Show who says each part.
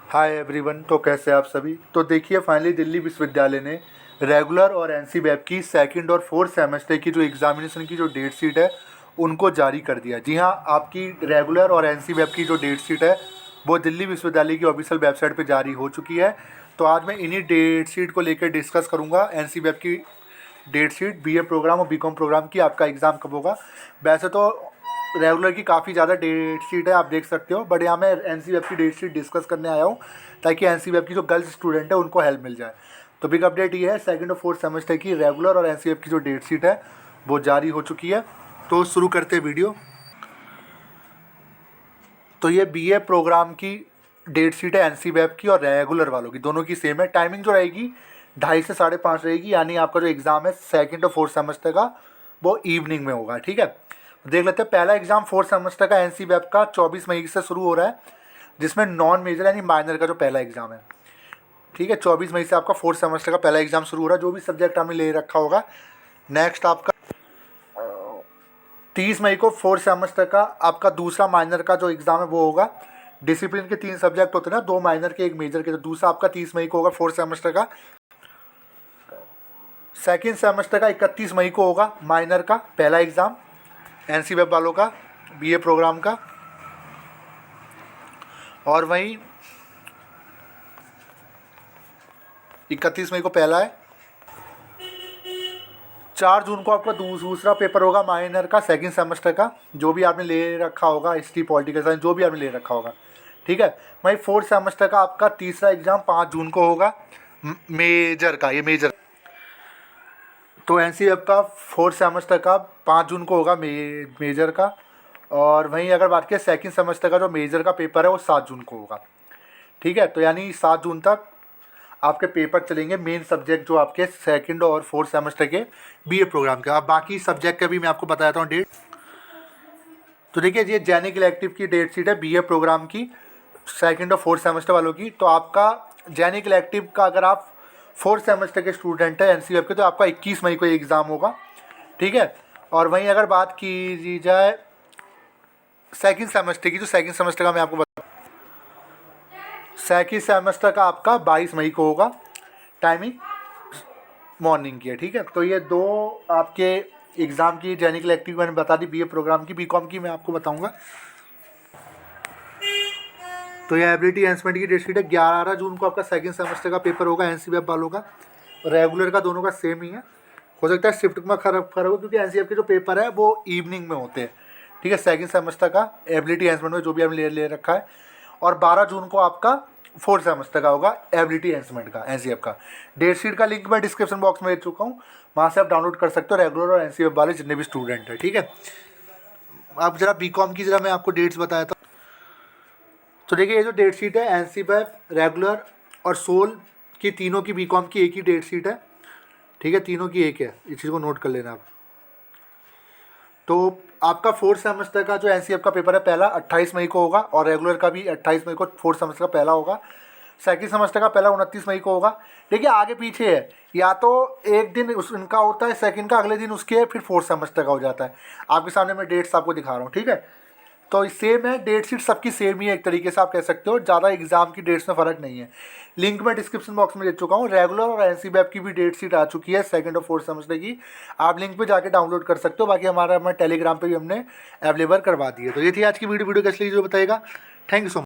Speaker 1: Hi everyone. तो कैसे आप सभी। तो देखिए फाइनली दिल्ली विश्वविद्यालय ने रेगुलर और एनसीबैप की सेकंड और फोर्थ सेमेस्टर की जो एग्जामिनेशन की जो डेट शीट है उनको जारी कर दिया। जी हाँ, आपकी रेगुलर और एनसीबैप की जो डेट शीट है वो दिल्ली विश्वविद्यालय की ऑफिशियल वेबसाइट पे जारी हो चुकी है। तो आज मैं इन्हीं डेट शीट को लेकर डिस्कस करूँगा। एनसीबैप की डेट शीट, बीए प्रोग्राम और बीकॉम प्रोग्राम की आपका एग्ज़ाम कब होगा। वैसे तो रेगुलर की काफ़ी ज़्यादा डेट शीट है, आप देख सकते हो, बट यहाँ मैं एनसीबैप की डेट शीट डिस्कस करने आया हूँ ताकि एनसीबैप की जो गर्ल्स स्टूडेंट है उनको हेल्प मिल जाए। तो बिग अपडेट ये है, सेकंड और फोर्थ सेमेस्टर की रेगुलर और एनसीबैप की जो डेट शीट है वो जारी हो चुकी है। तो शुरू करते हैं वीडियो। तो ये बीए प्रोग्राम की डेट शीट है एनसीबैप की और रेगुलर वालों की, दोनों की सेम है। टाइमिंग जो रहेगी 2:30 से 5:30 रहेगी, यानी आपका जो एग्ज़ाम है सेकंड और फोर्थ सेमेस्टर का वो इवनिंग में होगा। ठीक है, देख लेते हैं। पहला एग्ज़ाम फोर्थ सेमेस्टर का एनसीबैप का 24 मई से शुरू हो रहा है, जिसमें नॉन मेजर यानी माइनर का जो पहला एग्ज़ाम है। ठीक है, 24 मई से आपका फोर्थ सेमेस्टर का पहला एग्ज़ाम शुरू हो रहा है, जो भी सब्जेक्ट आपने ले रखा होगा। नेक्स्ट आपका 30 मई को फोर्थ सेमेस्टर का आपका दूसरा माइनर का जो एग्ज़ाम है वो होगा। डिसिप्लिन के 3 सब्जेक्ट होते हैं ना, 2 माइनर के 1 मेजर के, तो दूसरा आपका 30 मई को होगा फोर्थ सेमेस्टर का। सेकेंड सेमेस्टर का 31 मई को होगा माइनर का पहला एग्ज़ाम एनसीबैप वालों का, बीए प्रोग्राम का। और वहीं 31 मई को पहला है। 4 जून को आपका दूसरा पेपर होगा माइनर का सेकंड सेमेस्टर का, जो भी आपने ले रखा होगा, हिस्ट्री पॉलिटिकल साइंस जो भी आपने ले रखा होगा। ठीक है, वहीं फोर्थ सेमेस्टर का आपका तीसरा एग्ज़ाम 5 जून को होगा मेजर का, ये मेजर। तो एनसीबैप का फोर्थ सेमेस्टर का 5 जून को होगा मेजर का। और वहीं अगर बात करें सेकंड सेमेस्टर का जो मेजर का पेपर है वो 7 जून को होगा। ठीक है, तो यानी 7 जून तक आपके पेपर चलेंगे, मेन सब्जेक्ट जो आपके सेकंड और फोर्थ सेमेस्टर के बीए प्रोग्राम के। अब बाकी सब्जेक्ट का भी मैं आपको बताता हूँ डेट। तो देखिए, ये जैनिक इलेक्टिव की डेट शीट है बीए प्रोग्राम की सेकंड और फोर्थ सेमेस्टर वालों की। तो आपका जैनिक इलेक्टिव का अगर आप फोर्थ सेमेस्टर के स्टूडेंट है एनसीबैप के, तो आपका 21 मई को एग्ज़ाम होगा। ठीक है, और वहीं अगर बात की जाए सेकंड सेमेस्टर की, जो सेकंड सेमेस्टर का मैं आपको सेकंड सेमेस्टर का आपका 22 मई को होगा। टाइमिंग मॉर्निंग की है। ठीक है, तो ये दो आपके एग्ज़ाम की जैनिक इलेक्टिव मैंने बता दी, बीए प्रोग्राम की। बीकॉम की मैं आपको बताऊंगा। तो ये एबिलिटी एनहांसमेंट की डेट शीट है। 11 जून को आपका सेकंड सेमेस्टर का पेपर होगा एनसीबैप वालों का। रेगुलर का दोनों का सेम ही है, हो सकता है शिफ्ट में खराब हो, क्योंकि एनसीबैप के जो पेपर है वो इवनिंग में होते हैं। ठीक है, सेकंड सेमेस्टर का एबिलिटी एनहांसमेंट में जो भी आपने ले रखा है। और 12 जून को आपका फोर्थ सेमेस्टर का होगा एबिलिटी एनहांसमेंट का एनसीबैप का। डेट शीट का लिंक मैं डिस्क्रिप्शन बॉक्स में दे चुका हूँ, वहाँ से आप डाउनलोड कर सकते हो, रेगुलर और एनसीबैप वाले जितने भी स्टूडेंट हैं। ठीक है, अब जरा बीकॉम की जरा मैं आपको डेट्स बताया था। तो देखिए, ये जो डेट शीट है एनसीबैप, रेगुलर और सोल की, तीनों की बीकॉम की एक ही डेट शीट है। ठीक है, तीनों की एक है, इस चीज़ को नोट कर लेना आप। तो आपका फोर्थ सेमेस्टर का जो एनसीएफ का पेपर है पहला 28 मई को होगा, और रेगुलर का भी 28 मई को फोर्थ सेमेस्टर का पहला होगा। सेकंड सेमेस्टर का पहला 29 मई को होगा। देखिए आगे पीछे है, या तो एक दिन उनका होता है सेकंड का, अगले दिन उसके फिर फोर्थ सेमेस्टर का हो जाता है। आपके सामने मैं डेट्स आपको दिखा रहा हूँ। ठीक है, तो सेम है, डेट शीट सबकी सेम ही है, एक तरीके से आप कह सकते हो। ज़्यादा एग्जाम की डेट्स में फ़र्क नहीं है। लिंक मैं डिस्क्रिप्शन बॉक्स में दे चुका हूँ। रेगुलर और एनसीबैप की भी डेट शीट आ चुकी है सेकंड और फोर्थ सेमेस्टर की, आप लिंक पे जाके डाउनलोड कर सकते हो। बाकी हमारे टेलीग्राम पे भी हमने अवेलेबल करवा दी है। तो ये थी आज की वीडियो कैसी लगी जो बताइएगा। Thank you so much.